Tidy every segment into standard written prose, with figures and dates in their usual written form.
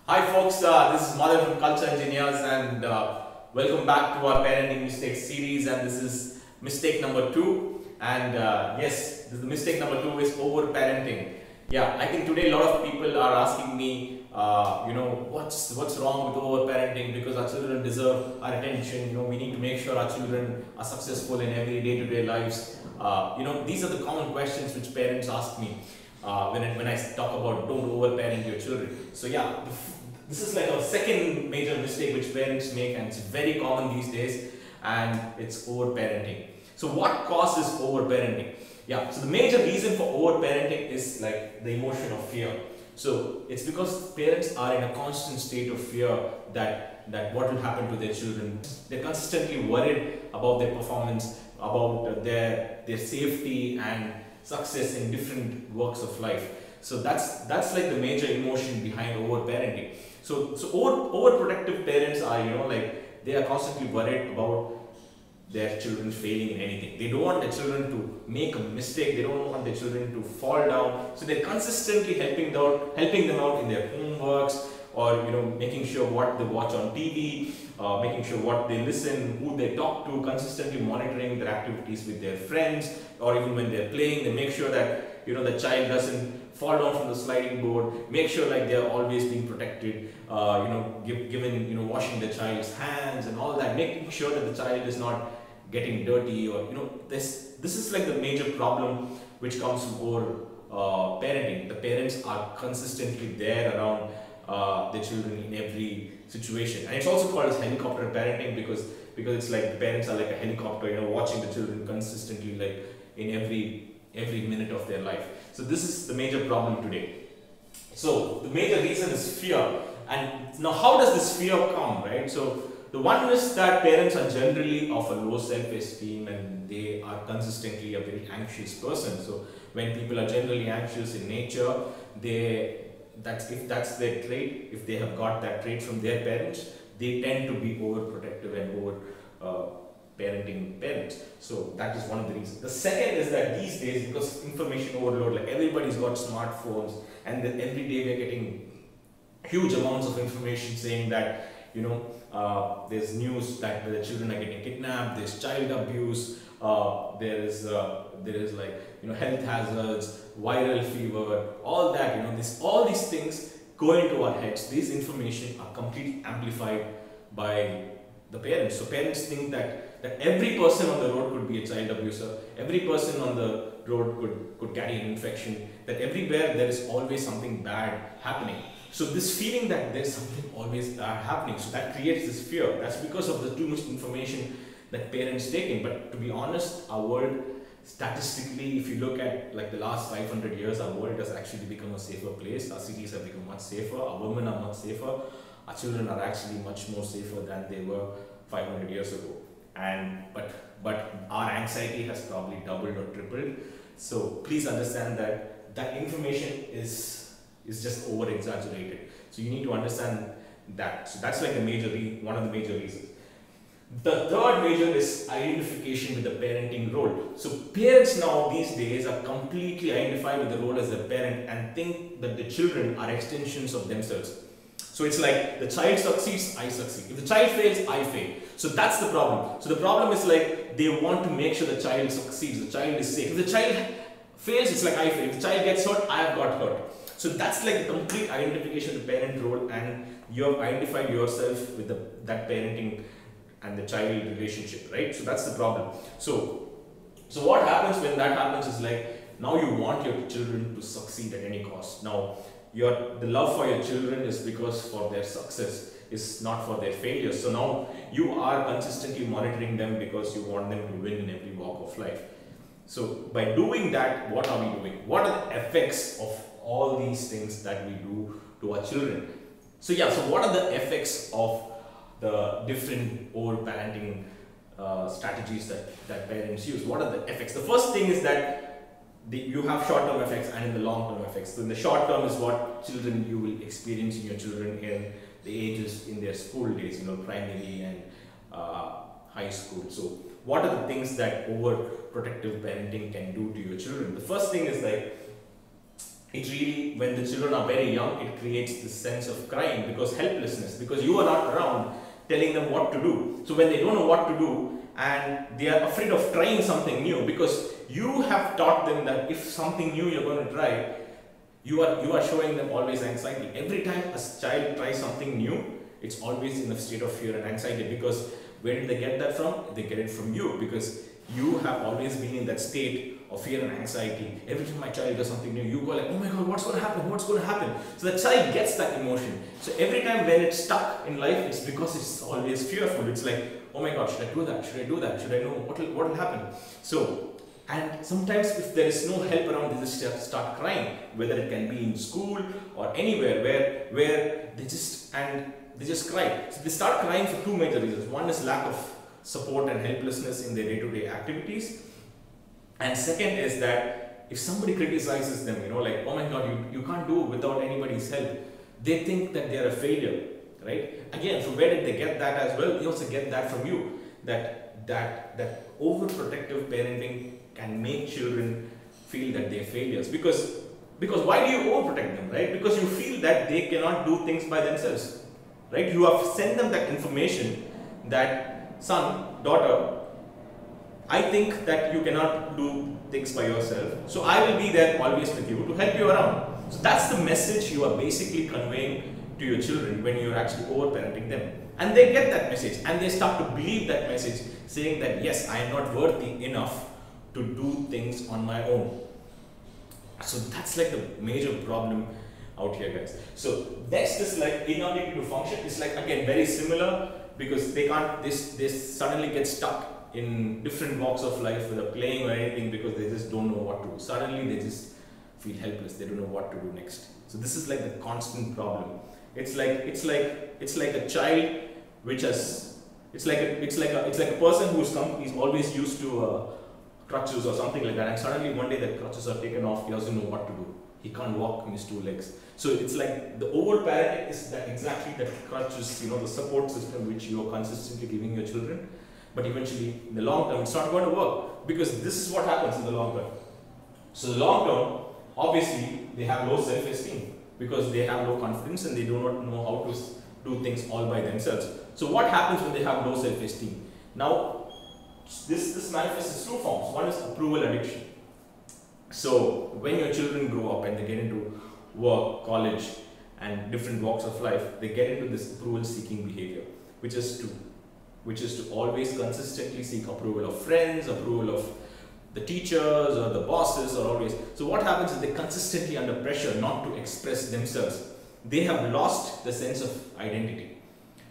Hi folks, this is Madhav from Culture Engineers and welcome back to our parenting mistakes series, and this is mistake number 2. And yes, this is the mistake number 2 is overparenting. Yeah, I think today a lot of people are asking me, what's wrong with overparenting, because our children deserve our attention. We need to make sure our children are successful in every day-to-day lives. These are the common questions which parents ask me when I talk about don't overparent your children. So yeah, this is like a second major mistake which parents make, and it's very common these days, and it's overparenting. So what causes overparenting? Yeah, so the major reason for overparenting is like the emotion of fear. So it's because parents are in a constant state of fear that what will happen to their children. They're consistently worried about their performance, about their safety and success in different walks of life. So that's like the major emotion behind overparenting. So overprotective parents are, they are constantly worried about their children failing in anything. They don't want their children to make a mistake. They don't want their children to fall down. So they're consistently helping them out in their homeworks, or making sure what they watch on TV, making sure what they listen, who they talk to, consistently monitoring their activities with their friends, or even when they're playing, they make sure that the child doesn't fall down from the sliding board, make sure like they're always being protected, given washing the child's hands and all that, making sure that the child is not getting dirty, or this is like the major problem which comes from over parenting. The parents are consistently there around their children in every situation, and it's also called as helicopter parenting because it's like the parents are like a helicopter, watching the children consistently, like in every minute of their life. So this is the major problem today. So the major reason is fear. And now how does this fear come, right? So the one is that parents are generally of a low self-esteem, and they are consistently a very anxious person. So when people are generally anxious in nature, if that's their trait, if they have got that trait from their parents, they tend to be overprotective and parenting parents. So that is one of the reasons. The second is that these days, because information overload, like everybody's got smartphones, and then every day we're getting huge amounts of information saying that there's news that the children are getting kidnapped, there's child abuse, there is health hazards, viral fever, all that. All these things go into our heads. These information are completely amplified by the parents. So parents think that every person on the road could be a child abuser, every person on the road could carry an infection, that everywhere there is always something bad happening. So this feeling that there's something always bad happening, so that creates this fear. That's because of the too much information that parents take in. But to be honest, our world, statistically, if you look at like the last 500 years, our world has actually become a safer place. Our cities have become much safer, our women are much safer, our children are actually much more safer than they were 500 years ago. But our anxiety has probably doubled or tripled. So please understand that information is just over exaggerated. So you need to understand that. So that's like one of the major reasons. The third major is identification with the parenting role. So parents now these days are completely identified with the role as a parent and think that the children are extensions of themselves. So it's like the child succeeds, I succeed. If the child fails, I fail. So that's the problem. So the problem is like they want to make sure the child succeeds, the child is safe. If the child fails, it's like I fail. If the child gets hurt, I have got hurt. So that's like the complete identification of the parent role, and you have identified yourself with that parenting and the child relationship, right? So that's the problem. So what happens when that happens is like now you want your children to succeed at any cost. Now the love for your children is because for their success, is not for their failures. So now you are consistently monitoring them because you want them to win in every walk of life. So by doing that, what are we doing? What are the effects of all these things that we do to our children? So yeah, so what are the effects of the different overparenting strategies that parents use? What are the effects? The first thing is that you have short-term effects and in the long-term effects. So in the short term is what children you will experience in your children in the ages in their school days, primary and high school. So what are the things that overprotective parenting can do to your children? The first thing is like it really, when the children are very young, it creates this sense of crying because helplessness, because you are not around telling them what to do. So when they don't know what to do and they are afraid of trying something new, because you have taught them that if something new you're going to try, you are showing them always anxiety. Every time a child tries something new, it's always in a state of fear and anxiety, because where did they get that from? They get it from you, because you have always been in that state of fear and anxiety. Every time my child does something new, you go like, oh my god, what's going to happen? What's going to happen? So the child gets that emotion. So every time when it's stuck in life, it's because it's always fearful. It's like, oh my god, should I do that? Should I do that? Should I know what will happen? So, and sometimes if there is no help around, they just start crying, whether it can be in school or anywhere where they just cry. So they start crying for two major reasons. One is lack of support and helplessness in their day-to-day activities. And second is that if somebody criticizes them, like, oh my god, you can't do it without anybody's help, they think that they are a failure, right? Again, from where did they get that as well? They also get that from you, that overprotective parenting can make children feel that they're failures. Because why do you overprotect them, right? Because you feel that they cannot do things by themselves, right? You have sent them that information that, son, daughter, I think that you cannot do things by yourself, so I will be there always with you to help you around. So that's the message you are basically conveying to your children when you're actually overparenting them. And they get that message and they start to believe that message, saying that yes, I am not worthy enough to do things on my own. So that's like the major problem out here, guys. So next is like inability to function. It's like, again, very similar, because they suddenly get stuck in different walks of life, whether playing or anything, because they just don't know what to do. Suddenly they just feel helpless. They don't know what to do next. So this is like the constant problem. It's like a child which has, it's like a person who's always used to crutches or something like that, and suddenly one day the crutches are taken off. He doesn't know what to do. He can't walk on his two legs. So it's like the overparenting is that exactly that crutches, the support system which you are consistently giving your children. But eventually, in the long term, it's not going to work, because this is what happens in the long term. So the long term, obviously, they have low self-esteem because they have low confidence and they do not know how to do things all by themselves. So what happens when they have low self-esteem? Now, this manifests in two forms. One is approval addiction. So when your children grow up and they get into work, college, and different walks of life, they get into this approval-seeking behavior, which is to always consistently seek approval of friends, approval of the teachers or the bosses, or always. So what happens is they consistently under pressure not to express themselves. They have lost the sense of identity.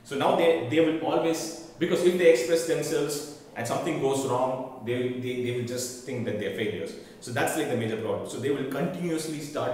So now they will always, because if they express themselves and something goes wrong, they will just think that they're failures. So that's like the major problem. So they will continuously start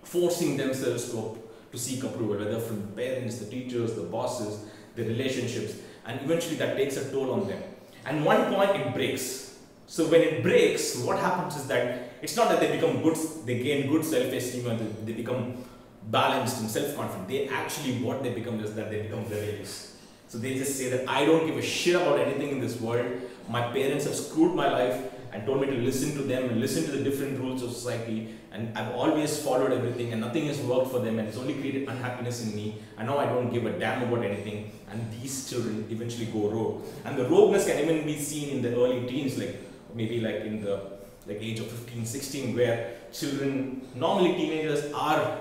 forcing themselves to seek approval, whether from the parents, the teachers, the bosses, the relationships, and eventually that takes a toll on them. And one point it breaks. So when it breaks, what happens is that it's not that they become good, they gain good self-esteem and they become balanced and self-confident. They actually, what they become is that they become rebellious. So they just say that I don't give a shit about anything in this world. My parents have screwed my life and told me to listen to them and listen to the different rules of society, and I've always followed everything and nothing has worked for them, and it's only created unhappiness in me, and now I don't give a damn about anything. And these children eventually go rogue, and the rogueness can even be seen in the early teens, like maybe like in the age of 15, 16, where children, normally teenagers, are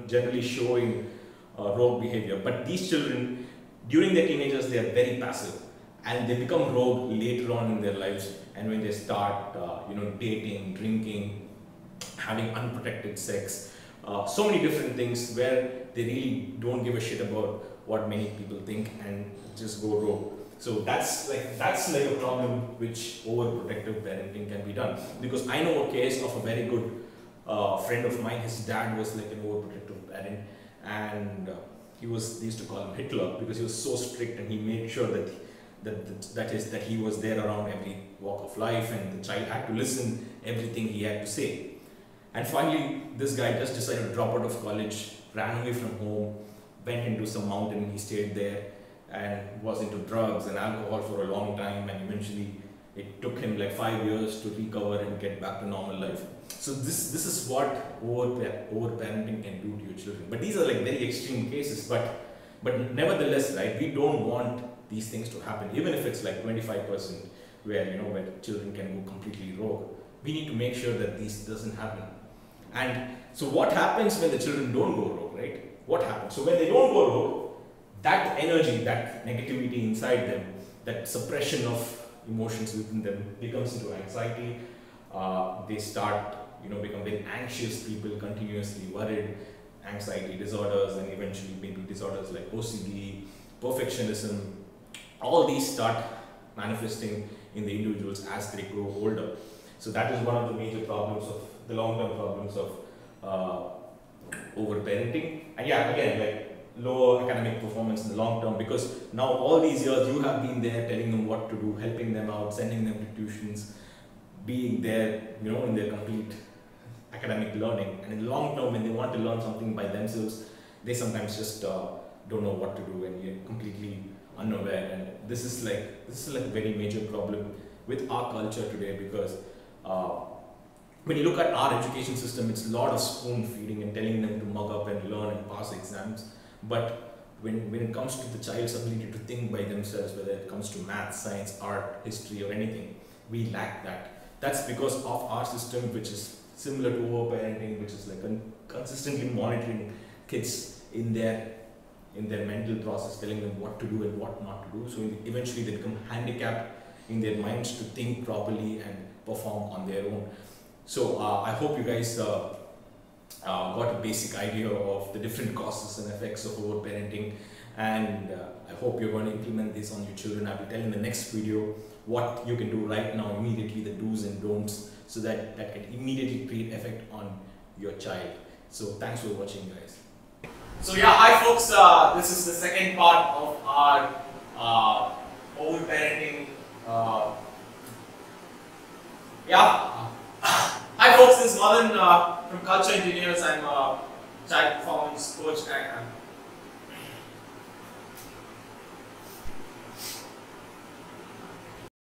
generally showing rogue behavior, but these children during their teenagers, they are very passive, and they become rogue later on in their lives. And when they start, dating, drinking, having unprotected sex, so many different things where they really don't give a shit about what many people think and just go rogue. So that's like a problem which overprotective parenting can be done. Because I know a case of a very good friend of mine. His dad was like an overprotective parent, and they used to call him Hitler because he was so strict, and he made sure that he was there around every walk of life, and the child had to listen everything he had to say. And finally, this guy just decided to drop out of college, ran away from home, went into some mountain, he stayed there, and was into drugs and alcohol for a long time, and eventually it took him like 5 years to recover and get back to normal life. So this is what overparenting can do to your children. But these are like very extreme cases. But nevertheless, right? We don't want these things to happen, even if it's like 25%, where children can go completely rogue. We need to make sure that this doesn't happen. And so what happens when the children don't go rogue, right? What happens? So when they don't go rogue, that energy, that negativity inside them, that suppression of emotions within them becomes into anxiety. They start, become very anxious people, continuously worried, anxiety disorders, and eventually maybe disorders like OCD, perfectionism. All these start manifesting in the individuals as they grow older. So that is one of the major problems of the long-term problems of overparenting. And yeah, again, like lower academic performance in the long term, because now all these years you have been there telling them what to do, helping them out, sending them to tuitions, being there, in their complete academic learning. And in the long term, when they want to learn something by themselves, they sometimes just don't know what to do, and you're completely unaware. And this is like a very major problem with our culture today, because when you look at our education system, it's a lot of spoon feeding and telling them to mug up and learn and pass exams. But when it comes to the child's ability to think by themselves, whether it comes to math, science, art, history, or anything, we lack that. That's because of our system, which is similar to overparenting, which is like consistently monitoring kids in their mental process, telling them what to do and what not to do. So eventually they become handicapped in their minds to think properly and perform on their own. So I hope you guys got a basic idea of the different causes and effects of overparenting, and I hope you're going to implement this on your children. I will tell in the next video what you can do right now, immediately, the do's and don'ts, so that can immediately create effect on your child. So thanks for watching, guys. So yeah, hi folks, this is the second part of our overparenting. Hi folks, this is Madan from Culture Engineers. I'm a child performance coach and